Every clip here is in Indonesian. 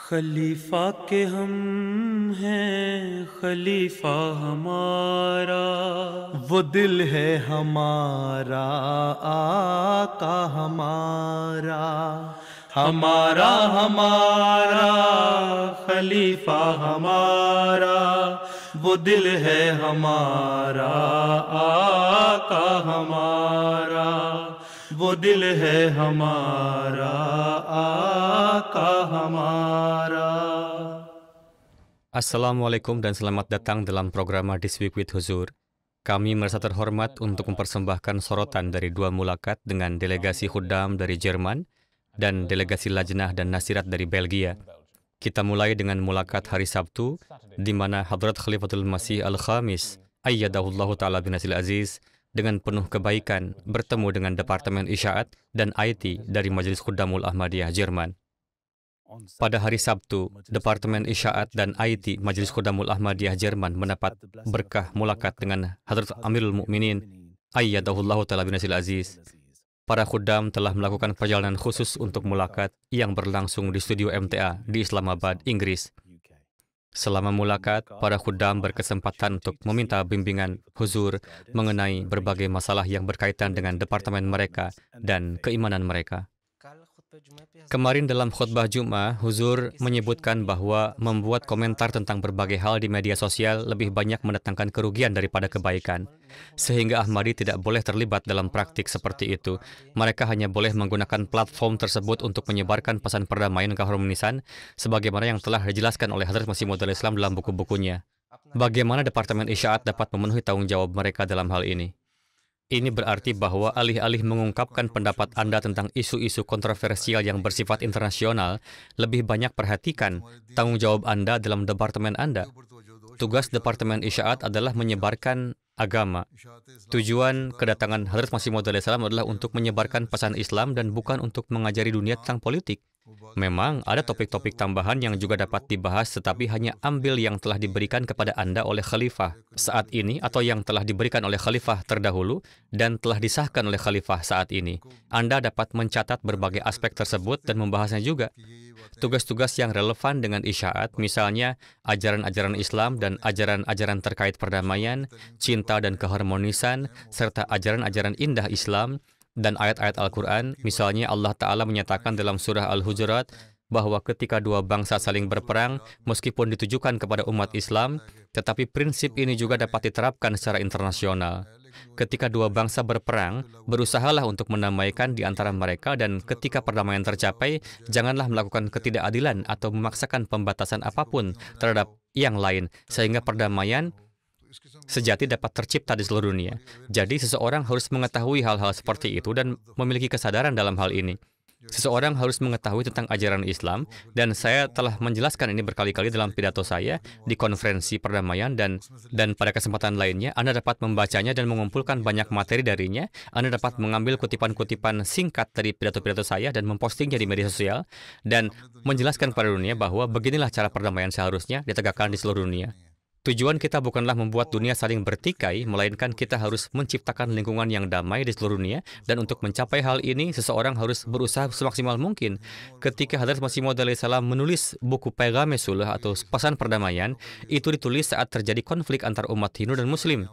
खलीफा के हम हैं, खलीफा हमारा, वो दिल है हमारा, आका हमारा, हमारा हमारा खलीफा हमारा, वो दिल है हमारा, आका हमारा, वो दिल है हमारा, आका हमारा. Assalamualaikum dan selamat datang dalam program This Week with Huzur. Kami merasa terhormat untuk mempersembahkan sorotan dari dua mulakat dengan delegasi Khuddam dari Jerman dan delegasi Lajnah dan Nasirat dari Belgia. Kita mulai dengan mulakat hari Sabtu, di mana Hadrat Khalifatul Masih Al-Khamis, Ayyadahullahu Ta'ala bin Nasil Aziz, dengan penuh kebaikan bertemu dengan Departemen Isya'at dan IT dari Majelis Khuddamul Ahmadiyah Jerman. Pada hari Sabtu, Departemen Isya'at dan IT Majelis Khuddamul Ahmadiyah Jerman mendapat berkah mulakat dengan Hadrat Amirul Mukminin Ayyadahullahu Ta'ala bin Nasil Aziz. Para khuddam telah melakukan perjalanan khusus untuk mulakat yang berlangsung di studio MTA di Islamabad, Inggris. Selama mulakat, para khuddam berkesempatan untuk meminta bimbingan Huzur mengenai berbagai masalah yang berkaitan dengan departemen mereka dan keimanan mereka. Kemarin dalam khutbah Jum'ah, Huzur menyebutkan bahwa membuat komentar tentang berbagai hal di media sosial lebih banyak mendatangkan kerugian daripada kebaikan. Sehingga Ahmadi tidak boleh terlibat dalam praktik seperti itu. Mereka hanya boleh menggunakan platform tersebut untuk menyebarkan pesan perdamaian dan keharmonisan, sebagaimana yang telah dijelaskan oleh Hadrat Masih Maud Islam dalam buku-bukunya. Bagaimana Departemen Isya'at dapat memenuhi tanggung jawab mereka dalam hal ini? Ini berarti bahwa alih-alih mengungkapkan pendapat Anda tentang isu-isu kontroversial yang bersifat internasional, lebih banyak perhatikan tanggung jawab Anda dalam departemen Anda. Tugas Departemen Isya'at adalah menyebarkan agama. Tujuan kedatangan Hadrat Masih Maud adalah untuk menyebarkan pesan Islam dan bukan untuk mengajari dunia tentang politik. Memang ada topik-topik tambahan yang juga dapat dibahas, tetapi hanya ambil yang telah diberikan kepada Anda oleh Khalifah saat ini atau yang telah diberikan oleh Khalifah terdahulu dan telah disahkan oleh Khalifah saat ini. Anda dapat mencatat berbagai aspek tersebut dan membahasnya juga. Tugas-tugas yang relevan dengan Isya'at, misalnya ajaran-ajaran Islam dan ajaran-ajaran terkait perdamaian, cinta dan keharmonisan, serta ajaran-ajaran indah Islam, dan ayat-ayat Al-Quran, misalnya Allah Ta'ala menyatakan dalam surah Al-Hujurat bahwa ketika dua bangsa saling berperang, meskipun ditujukan kepada umat Islam, tetapi prinsip ini juga dapat diterapkan secara internasional. Ketika dua bangsa berperang, berusahalah untuk mendamaikan di antara mereka, dan ketika perdamaian tercapai, janganlah melakukan ketidakadilan atau memaksakan pembatasan apapun terhadap yang lain, sehingga perdamaian sejati dapat tercipta di seluruh dunia. Jadi seseorang harus mengetahui hal-hal seperti itu dan memiliki kesadaran dalam hal ini. Seseorang harus mengetahui tentang ajaran Islam, dan saya telah menjelaskan ini berkali-kali dalam pidato saya di konferensi perdamaian, dan pada kesempatan lainnya Anda dapat membacanya dan mengumpulkan banyak materi darinya. Anda dapat mengambil kutipan-kutipan singkat dari pidato-pidato saya dan mempostingnya di media sosial dan menjelaskan pada dunia bahwa beginilah cara perdamaian seharusnya ditegakkan di seluruh dunia. Tujuan kita bukanlah membuat dunia saling bertikai, melainkan kita harus menciptakan lingkungan yang damai di seluruh dunia, dan untuk mencapai hal ini, seseorang harus berusaha semaksimal mungkin. Ketika Hadrat Masih Maud menulis buku Paigam-e Sulh atau pesan perdamaian, itu ditulis saat terjadi konflik antar umat Hindu dan Muslim.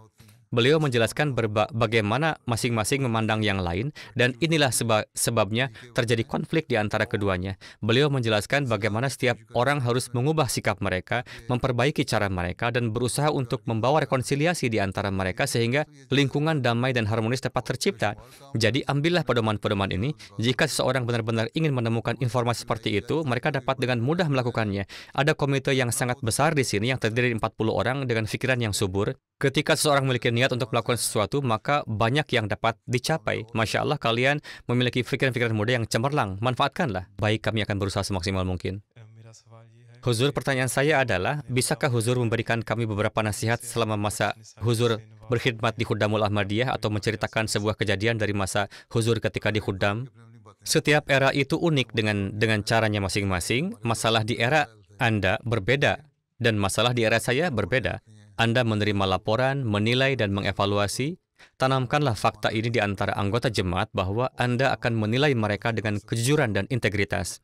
Beliau menjelaskan bagaimana masing-masing memandang yang lain, dan inilah sebabnya terjadi konflik di antara keduanya. Beliau menjelaskan bagaimana setiap orang harus mengubah sikap mereka, memperbaiki cara mereka, dan berusaha untuk membawa rekonsiliasi di antara mereka sehingga lingkungan damai dan harmonis dapat tercipta. Jadi ambillah pedoman-pedoman ini. Jika seseorang benar-benar ingin menemukan informasi seperti itu, mereka dapat dengan mudah melakukannya. Ada komite yang sangat besar di sini yang terdiri dari 40 orang dengan pikiran yang subur. Ketika seseorang memiliki niat untuk melakukan sesuatu, maka banyak yang dapat dicapai. Masya Allah, kalian memiliki pikiran-pikiran muda yang cemerlang. Manfaatkanlah. Baik, kami akan berusaha semaksimal mungkin. Huzur, pertanyaan saya adalah, bisakah Huzur memberikan kami beberapa nasihat selama masa Huzur berkhidmat di Khuddamul Ahmadiyah atau menceritakan sebuah kejadian dari masa Huzur ketika di Khuddam? Setiap era itu unik dengan caranya masing-masing. Masalah di era Anda berbeda, dan masalah di era saya berbeda. Anda menerima laporan, menilai, dan mengevaluasi. Tanamkanlah fakta ini di antara anggota jemaat bahwa Anda akan menilai mereka dengan kejujuran dan integritas.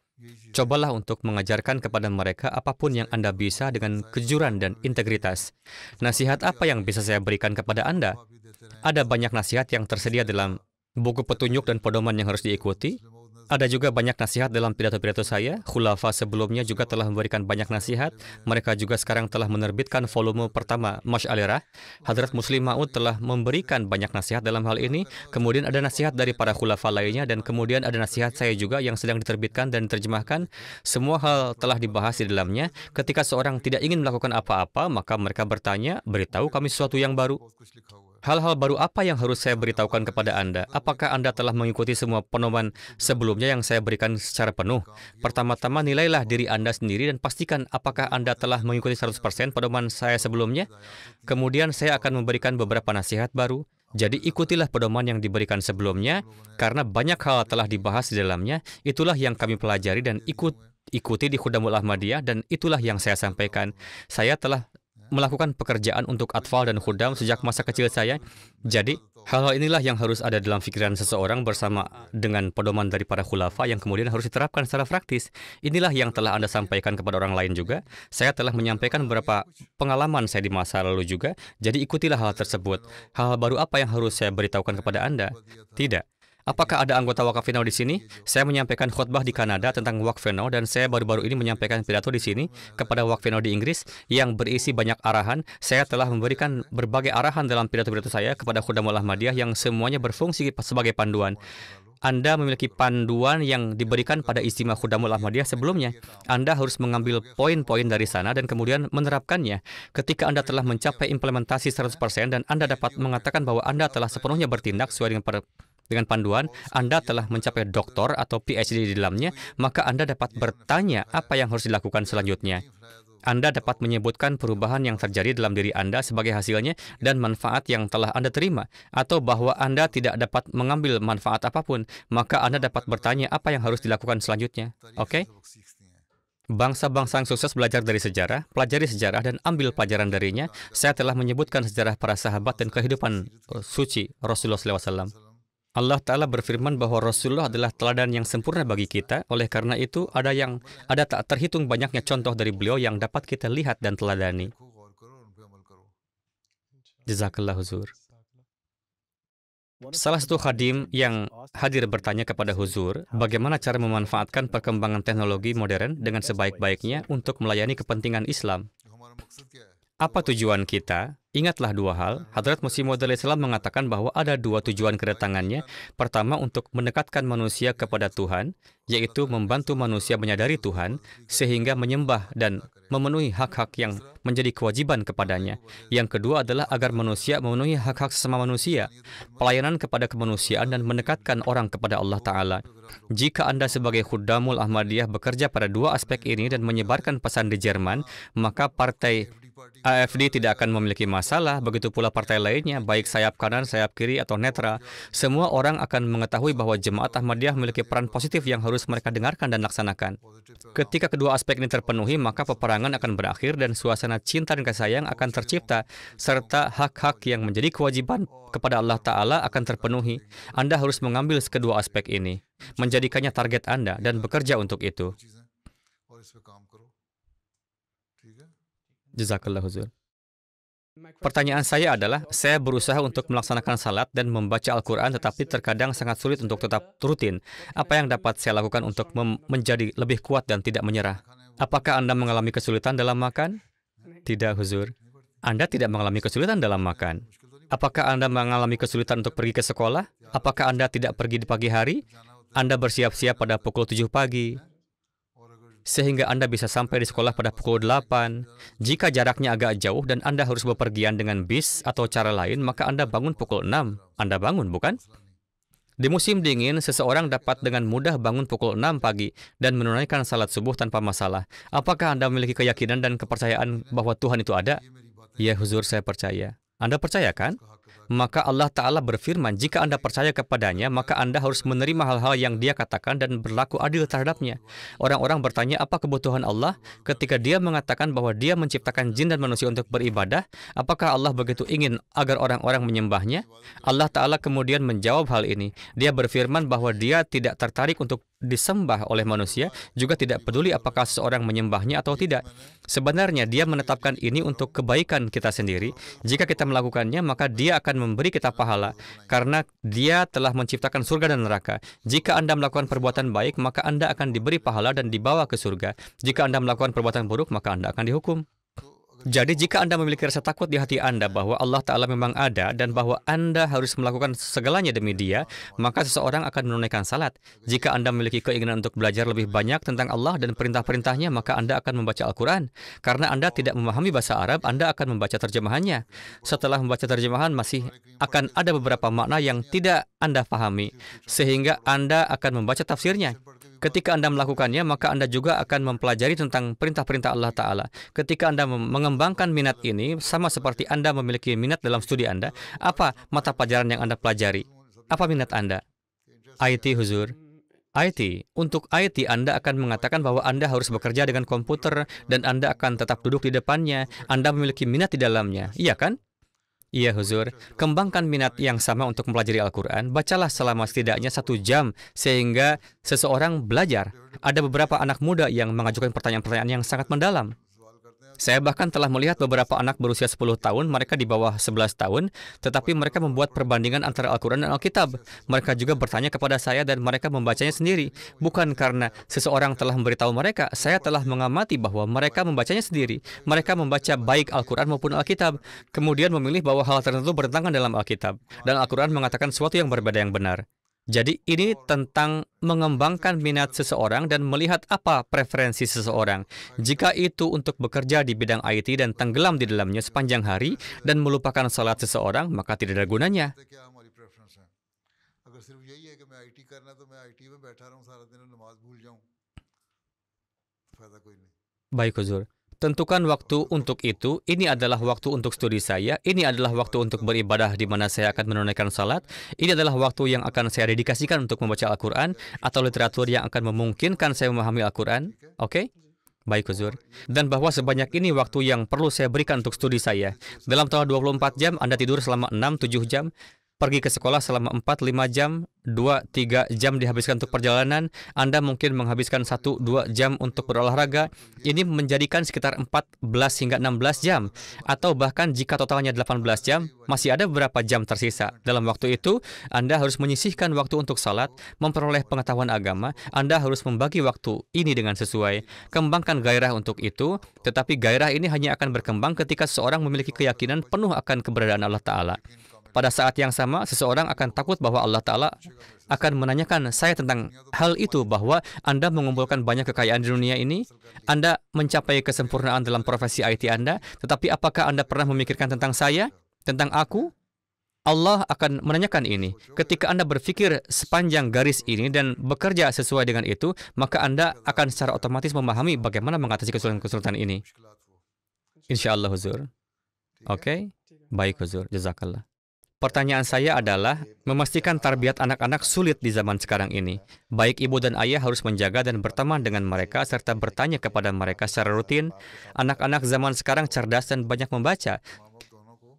Cobalah untuk mengajarkan kepada mereka apapun yang Anda bisa dengan kejujuran dan integritas. Nasihat apa yang bisa saya berikan kepada Anda? Ada banyak nasihat yang tersedia dalam buku petunjuk dan pedoman yang harus diikuti. Ada juga banyak nasihat dalam pidato-pidato saya. Khulafa sebelumnya juga telah memberikan banyak nasihat. Mereka juga sekarang telah menerbitkan volume pertama Masy'alirah. Hadrat Muslim Maud telah memberikan banyak nasihat dalam hal ini. Kemudian ada nasihat dari para khulafa lainnya, dan kemudian ada nasihat saya juga yang sedang diterbitkan dan diterjemahkan. Semua hal telah dibahas di dalamnya. Ketika seorang tidak ingin melakukan apa-apa, maka mereka bertanya, beritahu kami sesuatu yang baru. Hal-hal baru apa yang harus saya beritahukan kepada Anda? Apakah Anda telah mengikuti semua pedoman sebelumnya yang saya berikan secara penuh? Pertama-tama nilailah diri Anda sendiri dan pastikan apakah Anda telah mengikuti 100% pedoman saya sebelumnya. Kemudian saya akan memberikan beberapa nasihat baru. Jadi ikutilah pedoman yang diberikan sebelumnya, karena banyak hal telah dibahas di dalamnya. Itulah yang kami pelajari dan ikuti di Khudamul Ahmadiyah, dan itulah yang saya sampaikan. Saya telah melakukan pekerjaan untuk atfal dan khudam sejak masa kecil saya. Jadi, hal-hal inilah yang harus ada dalam pikiran seseorang bersama dengan pedoman dari para khulafa yang kemudian harus diterapkan secara praktis. Inilah yang telah Anda sampaikan kepada orang lain juga. Saya telah menyampaikan beberapa pengalaman saya di masa lalu juga. Jadi ikutilah hal tersebut. Hal baru apa yang harus saya beritahukan kepada Anda? Tidak. Apakah ada anggota Wakafino di sini? Saya menyampaikan khutbah di Kanada tentang Wakafino, dan saya baru-baru ini menyampaikan pidato di sini kepada Wakafino di Inggris yang berisi banyak arahan. Saya telah memberikan berbagai arahan dalam pidato-pidato saya kepada Khudamul Ahmadiyah yang semuanya berfungsi sebagai panduan. Anda memiliki panduan yang diberikan pada istimewa Khudamul Ahmadiyah sebelumnya. Anda harus mengambil poin-poin dari sana dan kemudian menerapkannya. Ketika Anda telah mencapai implementasi 100% dan Anda dapat mengatakan bahwa Anda telah sepenuhnya bertindak sesuai dengan panduan, Anda telah mencapai doktor atau PhD di dalamnya, maka Anda dapat bertanya apa yang harus dilakukan selanjutnya. Anda dapat menyebutkan perubahan yang terjadi dalam diri Anda sebagai hasilnya dan manfaat yang telah Anda terima, atau bahwa Anda tidak dapat mengambil manfaat apapun, maka Anda dapat bertanya apa yang harus dilakukan selanjutnya. Oke? Bangsa-bangsa yang sukses belajar dari sejarah, pelajari sejarah dan ambil pelajaran darinya. Saya telah menyebutkan sejarah para sahabat dan kehidupan suci Rasulullah SAW. Allah Ta'ala berfirman bahwa Rasulullah adalah teladan yang sempurna bagi kita. Oleh karena itu, ada tak terhitung banyaknya contoh dari beliau yang dapat kita lihat dan teladani. Jazakallah Huzur. Salah satu khadim yang hadir bertanya kepada Huzur, bagaimana cara memanfaatkan perkembangan teknologi modern dengan sebaik-baiknya untuk melayani kepentingan Islam? Apa tujuan kita? Ingatlah dua hal. Hadrat Masih Maud alaihissalam mengatakan bahwa ada dua tujuan kedatangannya. Pertama, untuk mendekatkan manusia kepada Tuhan, yaitu membantu manusia menyadari Tuhan, sehingga menyembah dan memenuhi hak-hak yang menjadi kewajiban kepadanya. Yang kedua adalah agar manusia memenuhi hak-hak sesama manusia, pelayanan kepada kemanusiaan dan mendekatkan orang kepada Allah Ta'ala. Jika Anda sebagai Khudamul Ahmadiyah bekerja pada dua aspek ini dan menyebarkan pesan di Jerman, maka partai AFD tidak akan memiliki masalah, begitu pula partai lainnya, baik sayap kanan, sayap kiri, atau netra. Semua orang akan mengetahui bahwa Jemaat Ahmadiyah memiliki peran positif yang harus mereka dengarkan dan laksanakan. Ketika kedua aspek ini terpenuhi, maka peperangan akan berakhir dan suasana cinta dan kasih sayang akan tercipta, serta hak-hak yang menjadi kewajiban kepada Allah Ta'ala akan terpenuhi. Anda harus mengambil kedua aspek ini, menjadikannya target Anda, dan bekerja untuk itu. Jazakallah Huzur. Pertanyaan saya adalah, saya berusaha untuk melaksanakan salat dan membaca Al-Quran, tetapi terkadang sangat sulit untuk tetap rutin. Apa yang dapat saya lakukan untuk menjadi lebih kuat dan tidak menyerah? Apakah Anda mengalami kesulitan dalam makan? Tidak, Huzur. Anda tidak mengalami kesulitan dalam makan. Apakah Anda mengalami kesulitan untuk pergi ke sekolah? Apakah Anda tidak pergi di pagi hari? Anda bersiap-siap pada pukul 7 pagi. Sehingga Anda bisa sampai di sekolah pada pukul 8. Jika jaraknya agak jauh dan Anda harus bepergian dengan bis atau cara lain, maka Anda bangun pukul 6. Anda bangun, bukan? Di musim dingin, seseorang dapat dengan mudah bangun pukul 6 pagi dan menunaikan salat subuh tanpa masalah. Apakah Anda memiliki keyakinan dan kepercayaan bahwa Tuhan itu ada? Ya, Huzur, saya percaya. Anda percaya kan? Maka Allah Ta'ala berfirman, jika Anda percaya kepadanya, maka Anda harus menerima hal-hal yang dia katakan dan berlaku adil terhadapnya. Orang-orang bertanya, apa kebutuhan Allah? Ketika dia mengatakan bahwa dia menciptakan jin dan manusia untuk beribadah, apakah Allah begitu ingin agar orang-orang menyembahnya? Allah Ta'ala kemudian menjawab hal ini. Dia berfirman bahwa dia tidak tertarik untuk disembah oleh manusia, juga tidak peduli apakah seseorang menyembahnya atau tidak. Sebenarnya dia menetapkan ini untuk kebaikan kita sendiri. Jika kita melakukannya, maka dia akan memberi kita pahala, karena dia telah menciptakan surga dan neraka. Jika Anda melakukan perbuatan baik, maka Anda akan diberi pahala dan dibawa ke surga. Jika Anda melakukan perbuatan buruk, maka Anda akan dihukum. Jadi jika Anda memiliki rasa takut di hati Anda bahwa Allah Ta'ala memang ada dan bahwa Anda harus melakukan segalanya demi Dia, maka seseorang akan menunaikan salat. Jika Anda memiliki keinginan untuk belajar lebih banyak tentang Allah dan perintah-perintahnya, maka Anda akan membaca Al-Quran. Karena Anda tidak memahami bahasa Arab, Anda akan membaca terjemahannya. Setelah membaca terjemahan, masih akan ada beberapa makna yang tidak Anda pahami, sehingga Anda akan membaca tafsirnya. Ketika Anda melakukannya, maka Anda juga akan mempelajari tentang perintah-perintah Allah Ta'ala. Ketika Anda mengembangkan minat ini, sama seperti Anda memiliki minat dalam studi Anda, apa mata pelajaran yang Anda pelajari? Apa minat Anda? IT, Huzur. IT. Untuk IT, Anda akan mengatakan bahwa Anda harus bekerja dengan komputer, dan Anda akan tetap duduk di depannya. Anda memiliki minat di dalamnya. Iya kan? Iya, Huzur. Kembangkan minat yang sama untuk mempelajari Al-Quran. Bacalah selama setidaknya 1 jam, sehingga seseorang belajar. Ada beberapa anak muda yang mengajukan pertanyaan-pertanyaan yang sangat mendalam. Saya bahkan telah melihat beberapa anak berusia 10 tahun, mereka di bawah 11 tahun, tetapi mereka membuat perbandingan antara Al-Quran dan Alkitab. Mereka juga bertanya kepada saya dan mereka membacanya sendiri. Bukan karena seseorang telah memberitahu mereka, saya telah mengamati bahwa mereka membacanya sendiri. Mereka membaca baik Al-Quran maupun Alkitab, kemudian memilih bahwa hal tertentu bertentangan dalam Alkitab. Dan Al-Quran mengatakan sesuatu yang berbeda yang benar. Jadi ini tentang mengembangkan minat seseorang dan melihat apa preferensi seseorang. Jika itu untuk bekerja di bidang IT dan tenggelam di dalamnya sepanjang hari dan melupakan salat seseorang, maka tidak ada gunanya. Baik, Huzur. Tentukan waktu untuk itu. Ini adalah waktu untuk studi saya. Ini adalah waktu untuk beribadah di mana saya akan menunaikan salat. Ini adalah waktu yang akan saya dedikasikan untuk membaca Al-Quran atau literatur yang akan memungkinkan saya memahami Al-Quran. Oke? Baik, Huzur. Dan bahwa sebanyak ini waktu yang perlu saya berikan untuk studi saya. Dalam total 24 jam, Anda tidur selama 6-7 jam. Pergi ke sekolah selama 4-5 jam, 2-3 jam dihabiskan untuk perjalanan, Anda mungkin menghabiskan 1-2 jam untuk berolahraga, ini menjadikan sekitar 14 hingga 16 jam, atau bahkan jika totalnya 18 jam, masih ada beberapa jam tersisa. Dalam waktu itu, Anda harus menyisihkan waktu untuk salat, memperoleh pengetahuan agama, Anda harus membagi waktu ini dengan sesuai. Kembangkan gairah untuk itu, tetapi gairah ini hanya akan berkembang ketika seseorang memiliki keyakinan penuh akan keberadaan Allah Ta'ala. Pada saat yang sama, seseorang akan takut bahwa Allah Ta'ala akan menanyakan saya tentang hal itu, bahwa Anda mengumpulkan banyak kekayaan di dunia ini, Anda mencapai kesempurnaan dalam profesi IT Anda, tetapi apakah Anda pernah memikirkan tentang saya, tentang aku? Allah akan menanyakan ini. Ketika Anda berpikir sepanjang garis ini dan bekerja sesuai dengan itu, maka Anda akan secara otomatis memahami bagaimana mengatasi kesulitan-kesulitan ini. Insya Allah, Huzur. Oke? Baik, Huzur. Jazakallah. Pertanyaan saya adalah, memastikan tarbiyat anak-anak sulit di zaman sekarang ini. Baik ibu dan ayah harus menjaga dan berteman dengan mereka, serta bertanya kepada mereka secara rutin. Anak-anak zaman sekarang cerdas dan banyak membaca.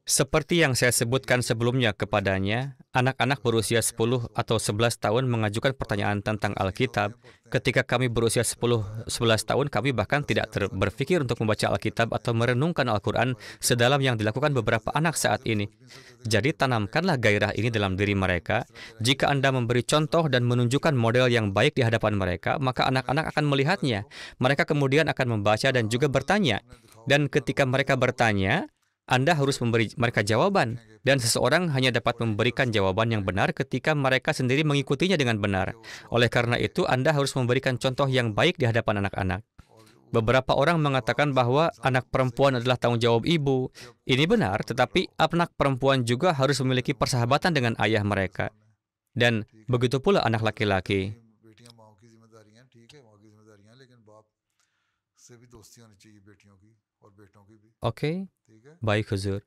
Seperti yang saya sebutkan sebelumnya kepadanya, anak-anak berusia 10 atau 11 tahun mengajukan pertanyaan tentang Alkitab. Ketika kami berusia 10-11 tahun, kami bahkan tidak berpikir untuk membaca Alkitab atau merenungkan Al-Quran sedalam yang dilakukan beberapa anak saat ini. Jadi tanamkanlah gairah ini dalam diri mereka. Jika Anda memberi contoh dan menunjukkan model yang baik di hadapan mereka, maka anak-anak akan melihatnya. Mereka kemudian akan membaca dan juga bertanya. Dan ketika mereka bertanya, Anda harus memberi mereka jawaban, dan seseorang hanya dapat memberikan jawaban yang benar ketika mereka sendiri mengikutinya dengan benar. Oleh karena itu, Anda harus memberikan contoh yang baik di hadapan anak-anak. Beberapa orang mengatakan bahwa anak perempuan adalah tanggung jawab ibu. Ini benar, tetapi anak perempuan juga harus memiliki persahabatan dengan ayah mereka. Dan begitu pula anak laki-laki. Oke, baik, Huzur.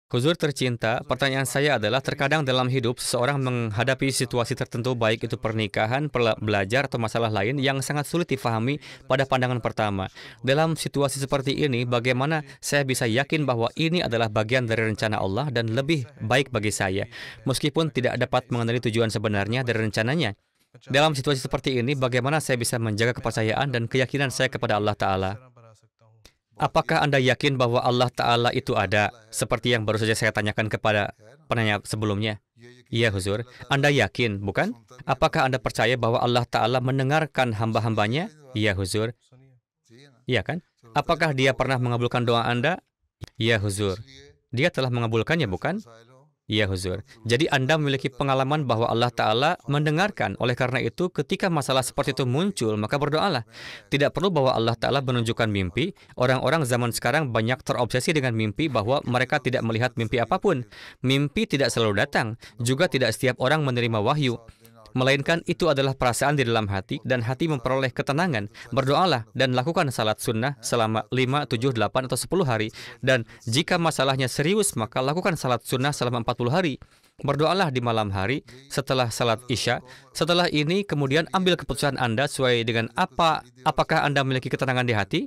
Huzur tercinta, pertanyaan saya adalah terkadang dalam hidup seseorang menghadapi situasi tertentu baik itu pernikahan, belajar atau masalah lain yang sangat sulit difahami pada pandangan pertama. Dalam situasi seperti ini, bagaimana saya bisa yakin bahwa ini adalah bagian dari rencana Allah dan lebih baik bagi saya, meskipun tidak dapat mengenali tujuan sebenarnya dari rencananya? Dalam situasi seperti ini, bagaimana saya bisa menjaga kepercayaan dan keyakinan saya kepada Allah Ta'ala? Apakah Anda yakin bahwa Allah Ta'ala itu ada, seperti yang baru saja saya tanyakan kepada penanya sebelumnya? Iya, Huzur. Anda yakin, bukan? Apakah Anda percaya bahwa Allah Ta'ala mendengarkan hamba-hambanya? Iya, Huzur. Iya kan? Apakah Dia pernah mengabulkan doa Anda? Iya, Huzur. Dia telah mengabulkannya, bukan? Iya, Huzur. Jadi Anda memiliki pengalaman bahwa Allah Ta'ala mendengarkan. Oleh karena itu, ketika masalah seperti itu muncul, maka berdoalah. Tidak perlu bahwa Allah Ta'ala menunjukkan mimpi. Orang-orang zaman sekarang banyak terobsesi dengan mimpi bahwa mereka tidak melihat mimpi apapun. Mimpi tidak selalu datang. Juga tidak setiap orang menerima wahyu. Melainkan itu adalah perasaan di dalam hati dan hati memperoleh ketenangan. Berdoalah dan lakukan salat sunnah selama 5, 7, 8, atau 10 hari. Dan jika masalahnya serius, maka lakukan salat sunnah selama 40 hari. Berdoalah di malam hari setelah salat isya. Setelah ini kemudian ambil keputusan Anda sesuai dengan apakah Anda memiliki ketenangan di hati?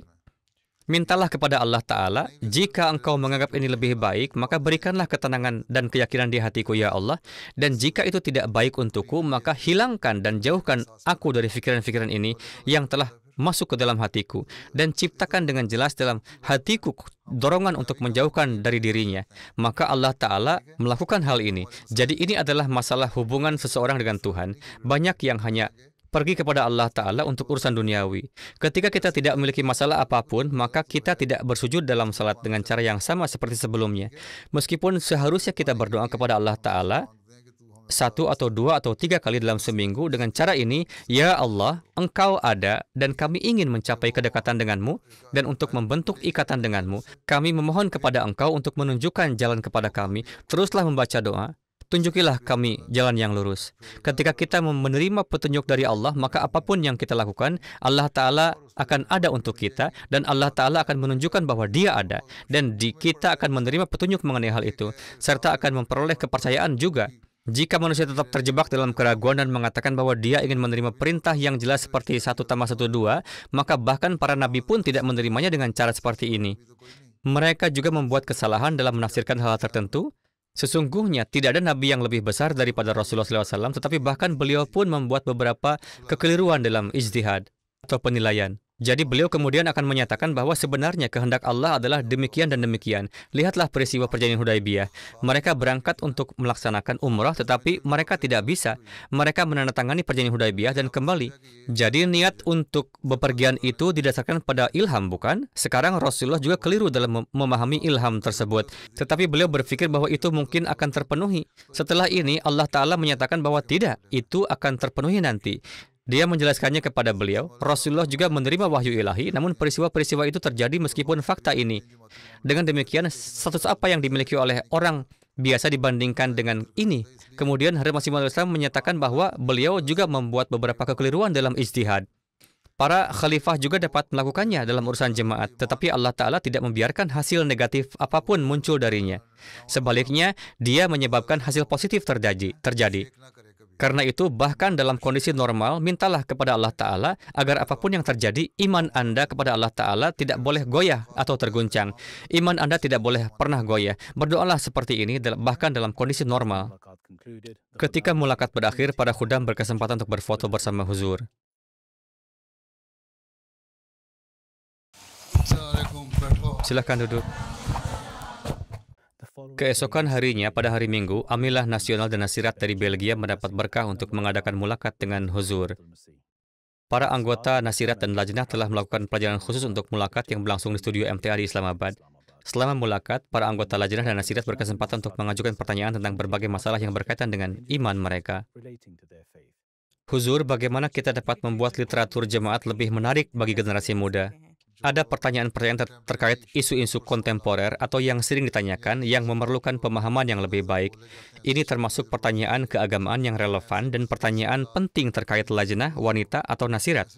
Mintalah kepada Allah Ta'ala, jika engkau menganggap ini lebih baik, maka berikanlah ketenangan dan keyakinan di hatiku, ya Allah. Dan jika itu tidak baik untukku, maka hilangkan dan jauhkan aku dari pikiran-pikiran ini yang telah masuk ke dalam hatiku. Dan ciptakan dengan jelas dalam hatiku dorongan untuk menjauhkan dari dirinya. Maka Allah Ta'ala melakukan hal ini. Jadi ini adalah masalah hubungan seseorang dengan Tuhan. Banyak yang hanya pergi kepada Allah Ta'ala untuk urusan duniawi. Ketika kita tidak memiliki masalah apapun, maka kita tidak bersujud dalam salat dengan cara yang sama seperti sebelumnya. Meskipun seharusnya kita berdoa kepada Allah Ta'ala 1 atau 2 atau 3 kali dalam seminggu dengan cara ini, ya Allah, Engkau ada dan kami ingin mencapai kedekatan denganmu dan untuk membentuk ikatan denganmu. Kami memohon kepada Engkau untuk menunjukkan jalan kepada kami. Teruslah membaca doa. Tunjukilah kami jalan yang lurus. Ketika kita menerima petunjuk dari Allah, maka apapun yang kita lakukan, Allah Ta'ala akan ada untuk kita, dan Allah Ta'ala akan menunjukkan bahwa Dia ada. Dan kita akan menerima petunjuk mengenai hal itu, serta akan memperoleh kepercayaan juga. Jika manusia tetap terjebak dalam keraguan dan mengatakan bahwa dia ingin menerima perintah yang jelas seperti 1+1=2, maka bahkan para nabi pun tidak menerimanya dengan cara seperti ini. Mereka juga membuat kesalahan dalam menafsirkan hal tertentu. Sesungguhnya tidak ada nabi yang lebih besar daripada Rasulullah SAW, tetapi bahkan beliau pun membuat beberapa kekeliruan dalam ijtihad atau penilaian. Jadi beliau kemudian akan menyatakan bahwa sebenarnya kehendak Allah adalah demikian dan demikian. Lihatlah peristiwa perjanjian Hudaibiyah. Mereka berangkat untuk melaksanakan umrah, tetapi mereka tidak bisa. Mereka menandatangani perjanjian Hudaibiyah dan kembali. Jadi niat untuk bepergian itu didasarkan pada ilham, bukan? Sekarang Rasulullah juga keliru dalam memahami ilham tersebut. Tetapi beliau berpikir bahwa itu mungkin akan terpenuhi. Setelah ini Allah Ta'ala menyatakan bahwa tidak, itu akan terpenuhi nanti. Dia menjelaskannya kepada beliau. Rasulullah juga menerima wahyu ilahi, namun peristiwa-peristiwa itu terjadi meskipun fakta ini. Dengan demikian, status apa yang dimiliki oleh orang biasa dibandingkan dengan ini? Kemudian Harun Masih Maud menyatakan bahwa beliau juga membuat beberapa kekeliruan dalam ijtihad. Para khalifah juga dapat melakukannya dalam urusan jemaat, tetapi Allah Ta'ala tidak membiarkan hasil negatif apapun muncul darinya. Sebaliknya, Dia menyebabkan hasil positif terjadi. Karena itu, bahkan dalam kondisi normal, mintalah kepada Allah Ta'ala agar apapun yang terjadi, iman Anda kepada Allah Ta'ala tidak boleh goyah atau terguncang. Iman Anda tidak boleh pernah goyah. Berdoalah seperti ini, bahkan dalam kondisi normal. Ketika mulakat berakhir, para khudam berkesempatan untuk berfoto bersama Huzur. Silakan duduk. Keesokan harinya, pada hari Minggu, Amilah Nasional dan Nasirat dari Belgia mendapat berkah untuk mengadakan mulakat dengan Huzur. Para anggota Nasirat dan Lajnah telah melakukan pelajaran khusus untuk mulakat yang berlangsung di studio MTA di Islamabad. Selama mulakat, para anggota Lajnah dan Nasirat berkesempatan untuk mengajukan pertanyaan tentang berbagai masalah yang berkaitan dengan iman mereka. Huzur, bagaimana kita dapat membuat literatur jemaat lebih menarik bagi generasi muda? Ada pertanyaan-pertanyaan terkait isu-isu kontemporer atau yang sering ditanyakan yang memerlukan pemahaman yang lebih baik. Ini termasuk pertanyaan keagamaan yang relevan dan pertanyaan penting terkait lajnah, wanita, atau nasirat.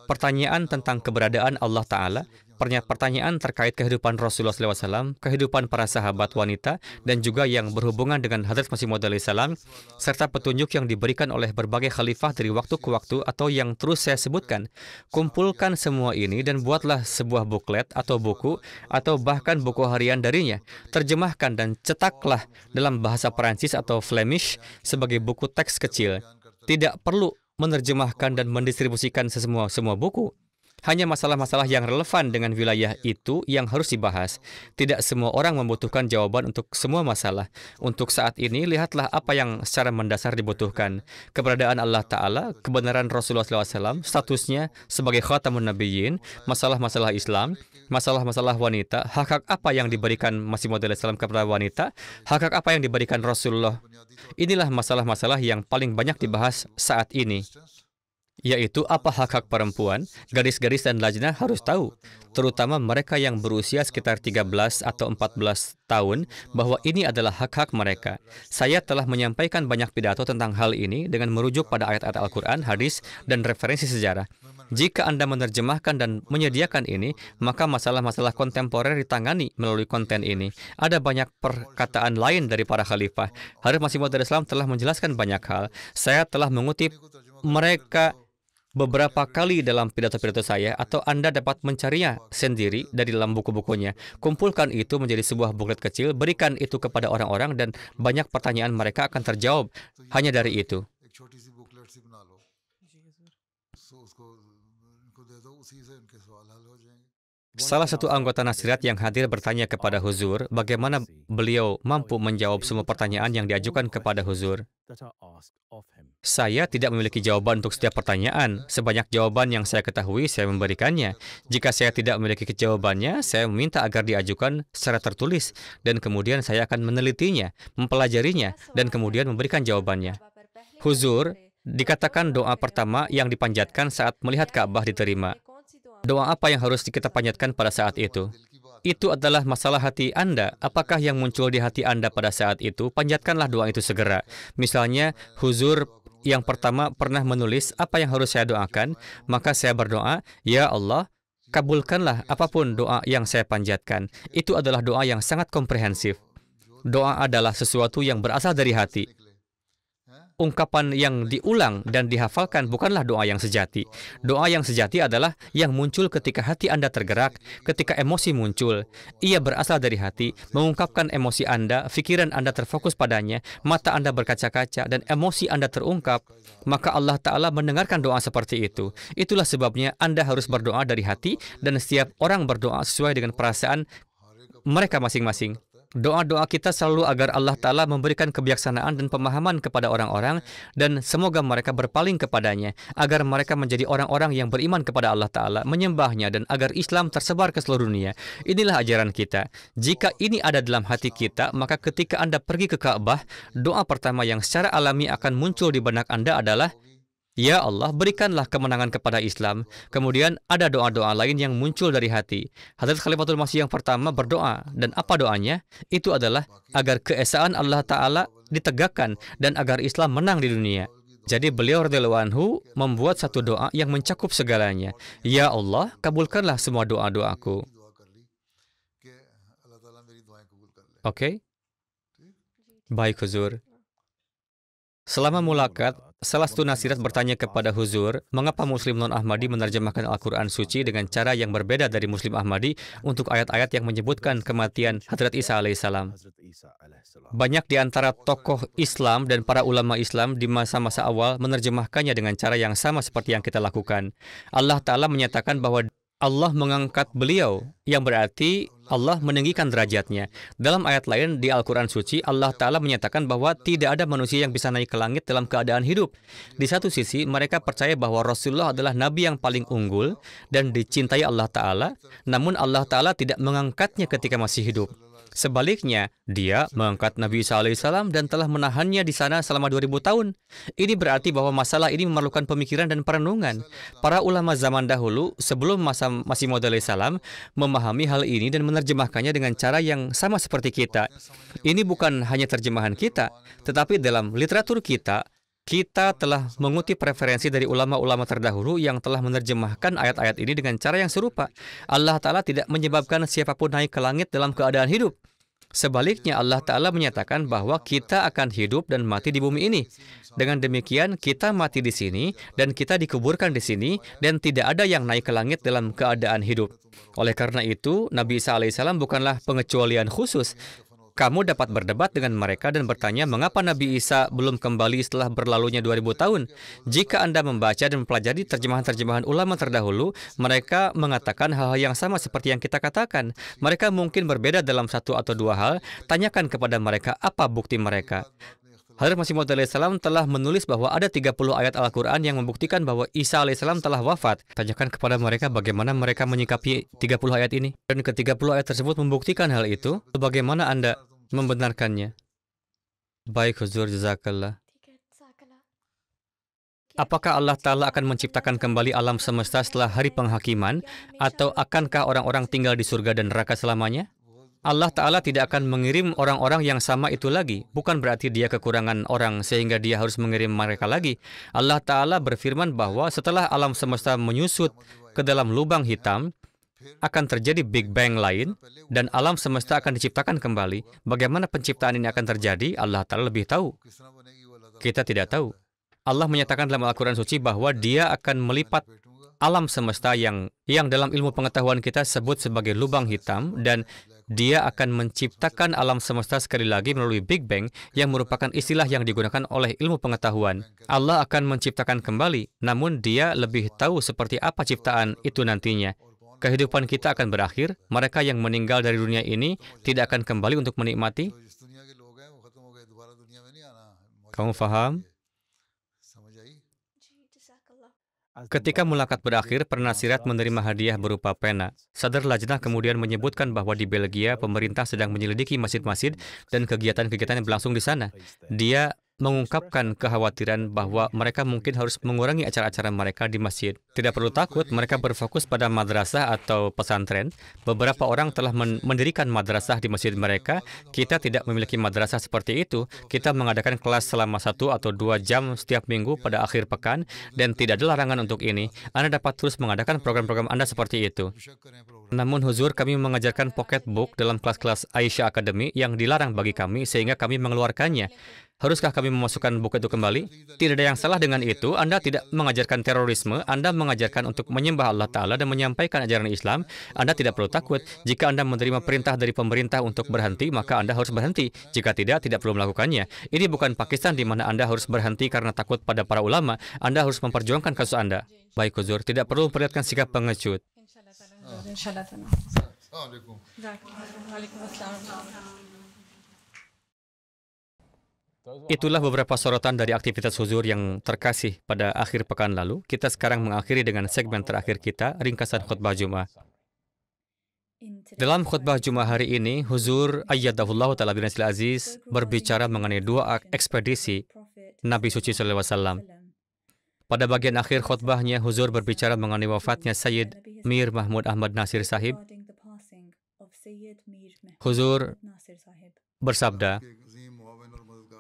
Pertanyaan tentang keberadaan Allah Ta'ala, pertanyaan terkait kehidupan Rasulullah SAW, kehidupan para sahabat wanita, dan juga yang berhubungan dengan Hadrat Masih Maud alaihissalam, serta petunjuk yang diberikan oleh berbagai khalifah dari waktu ke waktu atau yang terus saya sebutkan. Kumpulkan semua ini dan buatlah sebuah buklet atau buku, atau bahkan buku harian darinya. Terjemahkan dan cetaklah dalam bahasa Perancis atau Flemish sebagai buku teks kecil. Tidak perlu menerjemahkan dan mendistribusikan semua buku. Hanya masalah-masalah yang relevan dengan wilayah itu yang harus dibahas. Tidak semua orang membutuhkan jawaban untuk semua masalah. Untuk saat ini, lihatlah apa yang secara mendasar dibutuhkan. Keberadaan Allah Ta'ala, kebenaran Rasulullah SAW, statusnya sebagai khatamun nabiyyin, masalah-masalah Islam, masalah-masalah wanita, hak-hak apa yang diberikan Masih Maud alaihissalam kepada wanita, hak-hak apa yang diberikan Rasulullah. Inilah masalah-masalah yang paling banyak dibahas saat ini, yaitu apa hak-hak perempuan. Gadis-gadis dan lajnah harus tahu, terutama mereka yang berusia sekitar 13 atau 14 tahun, bahwa ini adalah hak-hak mereka. Saya telah menyampaikan banyak pidato tentang hal ini dengan merujuk pada ayat-ayat Al-Quran, hadis, dan referensi sejarah. Jika Anda menerjemahkan dan menyediakan ini, maka masalah-masalah kontemporer ditangani melalui konten ini. Ada banyak perkataan lain dari para khalifah. Hadrat Masih Maud alaihissalam telah menjelaskan banyak hal. Saya telah mengutip mereka beberapa kali dalam pidato-pidato saya, atau Anda dapat mencarinya sendiri dari dalam buku-bukunya. Kumpulkan itu menjadi sebuah buklet kecil, berikan itu kepada orang-orang, dan banyak pertanyaan mereka akan terjawab hanya dari itu. Salah satu anggota nasihat yang hadir bertanya kepada Huzur, bagaimana beliau mampu menjawab semua pertanyaan yang diajukan kepada Huzur. Saya tidak memiliki jawaban untuk setiap pertanyaan. Sebanyak jawaban yang saya ketahui, saya memberikannya. Jika saya tidak memiliki jawabannya, saya meminta agar diajukan secara tertulis, dan kemudian saya akan menelitinya, mempelajarinya, dan kemudian memberikan jawabannya. Huzur, dikatakan doa pertama yang dipanjatkan saat melihat Ka'bah diterima. Doa apa yang harus kita panjatkan pada saat itu? Itu adalah masalah hati Anda. Apakah yang muncul di hati Anda pada saat itu? Panjatkanlah doa itu segera. Misalnya, Huzur yang pertama pernah menulis apa yang harus saya doakan, maka saya berdoa, ya Allah, kabulkanlah apapun doa yang saya panjatkan. Itu adalah doa yang sangat komprehensif. Doa adalah sesuatu yang berasal dari hati. Ungkapan yang diulang dan dihafalkan bukanlah doa yang sejati. Doa yang sejati adalah yang muncul ketika hati Anda tergerak, ketika emosi muncul. Ia berasal dari hati, mengungkapkan emosi Anda, pikiran Anda terfokus padanya, mata Anda berkaca-kaca, dan emosi Anda terungkap. Maka Allah Ta'ala mendengarkan doa seperti itu. Itulah sebabnya Anda harus berdoa dari hati, dan setiap orang berdoa sesuai dengan perasaan mereka masing-masing. Doa-doa kita selalu agar Allah Ta'ala memberikan kebijaksanaan dan pemahaman kepada orang-orang, dan semoga mereka berpaling kepadanya, agar mereka menjadi orang-orang yang beriman kepada Allah Ta'ala, menyembahnya, dan agar Islam tersebar ke seluruh dunia. Inilah ajaran kita. Jika ini ada dalam hati kita, maka ketika Anda pergi ke Ka'bah, doa pertama yang secara alami akan muncul di benak Anda adalah, ya Allah, berikanlah kemenangan kepada Islam. Kemudian ada doa-doa lain yang muncul dari hati. Hadrat Khalifatul Masih yang pertama berdoa, dan apa doanya? Itu adalah agar keesaan Allah Ta'ala ditegakkan dan agar Islam menang di dunia. Jadi beliau radhiyallahu anhu membuat satu doa yang mencakup segalanya. Ya Allah, kabulkanlah semua doa-doaku. Oke? Baik, Huzur. Selama mulakat, salah satu nasihat bertanya kepada Huzur, mengapa Muslim non-Ahmadi menerjemahkan Al-Quran Suci dengan cara yang berbeda dari Muslim Ahmadi untuk ayat-ayat yang menyebutkan kematian Hadrat Isa alaihissalam. Banyak di antara tokoh Islam dan para ulama Islam di masa-masa awal menerjemahkannya dengan cara yang sama seperti yang kita lakukan. Allah Ta'ala menyatakan bahwa Allah mengangkat beliau, yang berarti Allah meninggikan derajatnya. Dalam ayat lain di Al-Quran Suci, Allah Ta'ala menyatakan bahwa tidak ada manusia yang bisa naik ke langit dalam keadaan hidup. Di satu sisi, mereka percaya bahwa Rasulullah adalah Nabi yang paling unggul dan dicintai Allah Ta'ala, namun Allah Ta'ala tidak mengangkatnya ketika masih hidup. Sebaliknya, dia mengangkat Nabi Isa alaihissalam dan telah menahannya di sana selama 2000 tahun. Ini berarti bahwa masalah ini memerlukan pemikiran dan perenungan. Para ulama zaman dahulu, sebelum masa Masih Maud alaihissalam, memahami hal ini dan menerjemahkannya dengan cara yang sama seperti kita. Ini bukan hanya terjemahan kita, tetapi dalam literatur kita Kita telah mengutip referensi dari ulama-ulama terdahulu yang telah menerjemahkan ayat-ayat ini dengan cara yang serupa. Allah Ta'ala tidak menyebabkan siapapun naik ke langit dalam keadaan hidup. Sebaliknya, Allah Ta'ala menyatakan bahwa kita akan hidup dan mati di bumi ini. Dengan demikian, kita mati di sini, dan kita dikuburkan di sini, dan tidak ada yang naik ke langit dalam keadaan hidup. Oleh karena itu, Nabi Isa alaihissalam bukanlah pengecualian khusus. Kamu dapat berdebat dengan mereka dan bertanya mengapa Nabi Isa belum kembali setelah berlalunya 2000 tahun. Jika Anda membaca dan mempelajari terjemahan-terjemahan ulama terdahulu, mereka mengatakan hal-hal yang sama seperti yang kita katakan. Mereka mungkin berbeda dalam satu atau dua hal. Tanyakan kepada mereka apa bukti mereka. Hadrat Masih Maud alaihissalam telah menulis bahwa ada 30 ayat Al-Quran yang membuktikan bahwa Isa alaihissalam telah wafat. Tanyakan kepada mereka bagaimana mereka menyikapi 30 ayat ini. Dan ke-30 ayat tersebut membuktikan hal itu. Bagaimana Anda membenarkannya? Baik, Huzur, jazakallah. Apakah Allah Ta'ala akan menciptakan kembali alam semesta setelah hari penghakiman? Atau akankah orang-orang tinggal di surga dan neraka selamanya? Allah Ta'ala tidak akan mengirim orang-orang yang sama itu lagi. Bukan berarti dia kekurangan orang sehingga dia harus mengirim mereka lagi. Allah Ta'ala berfirman bahwa setelah alam semesta menyusut ke dalam lubang hitam, akan terjadi Big Bang lain, dan alam semesta akan diciptakan kembali. Bagaimana penciptaan ini akan terjadi, Allah Ta'ala lebih tahu. Kita tidak tahu. Allah menyatakan dalam Al-Quran Suci bahwa dia akan melipat alam semesta yang dalam ilmu pengetahuan kita sebut sebagai lubang hitam, dan dia akan menciptakan alam semesta sekali lagi melalui Big Bang yang merupakan istilah yang digunakan oleh ilmu pengetahuan. Allah akan menciptakan kembali, namun dia lebih tahu seperti apa ciptaan itu nantinya. Kehidupan kita akan berakhir, mereka yang meninggal dari dunia ini tidak akan kembali untuk menikmati. Kamu faham? Ketika mulakat berakhir, penasirat menerima hadiah berupa pena. Sadr Lajnah kemudian menyebutkan bahwa di Belgia, pemerintah sedang menyelidiki masjid-masjid dan kegiatan-kegiatan yang berlangsung di sana. Dia mengungkapkan kekhawatiran bahwa mereka mungkin harus mengurangi acara-acara mereka di masjid. Tidak perlu takut, mereka berfokus pada madrasah atau pesantren. Beberapa orang telah mendirikan madrasah di masjid mereka. Kita tidak memiliki madrasah seperti itu. Kita mengadakan kelas selama 1 atau 2 jam setiap minggu pada akhir pekan, dan tidak ada larangan untuk ini. Anda dapat terus mengadakan program-program Anda seperti itu. Namun Huzur, kami mengajarkan pocketbook dalam kelas-kelas Aisyah Academy yang dilarang bagi kami sehingga kami mengeluarkannya. Haruskah kami memasukkan buku itu kembali? Tidak ada yang salah dengan itu. Anda tidak mengajarkan terorisme. Anda mengajarkan untuk menyembah Allah Ta'ala dan menyampaikan ajaran Islam. Anda tidak perlu takut. Jika Anda menerima perintah dari pemerintah untuk berhenti, maka Anda harus berhenti. Jika tidak perlu melakukannya. Ini bukan Pakistan di mana Anda harus berhenti karena takut pada para ulama. Anda harus memperjuangkan kasus Anda. Baik, Huzur, tidak perlu memperlihatkan sikap pengecut. Itulah beberapa sorotan dari aktivitas Huzur yang terkasih pada akhir pekan lalu. Kita sekarang mengakhiri dengan segmen terakhir kita, ringkasan khutbah Jumat. Dalam khutbah Jumat hari ini, Huzur Ayyadahullah Ta'ala bin Nasril Aziz berbicara mengenai 2 ekspedisi Nabi Suci SAW. Pada bagian akhir khutbahnya, Huzur berbicara mengenai wafatnya Sayyid Mir Mahmud Ahmad Nasir Sahib. Huzur bersabda,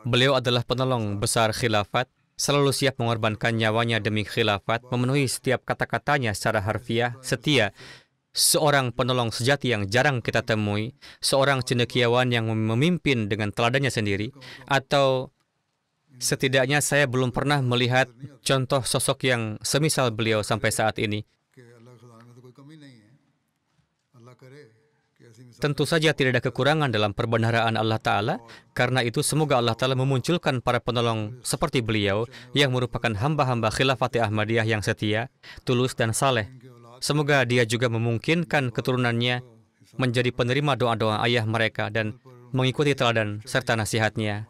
beliau adalah penolong besar khilafat, selalu siap mengorbankan nyawanya demi khilafat, memenuhi setiap kata-katanya secara harfiah, setia. Seorang penolong sejati yang jarang kita temui, seorang cendekiawan yang memimpin dengan teladannya sendiri, atau setidaknya saya belum pernah melihat contoh sosok yang semisal beliau sampai saat ini. Tentu saja tidak ada kekurangan dalam perbendaharaan Allah Ta'ala. Karena itu semoga Allah Ta'ala memunculkan para penolong seperti beliau yang merupakan hamba-hamba khilafat Ahmadiyah yang setia, tulus dan saleh. Semoga dia juga memungkinkan keturunannya menjadi penerima doa-doa ayah mereka dan mengikuti teladan serta nasihatnya.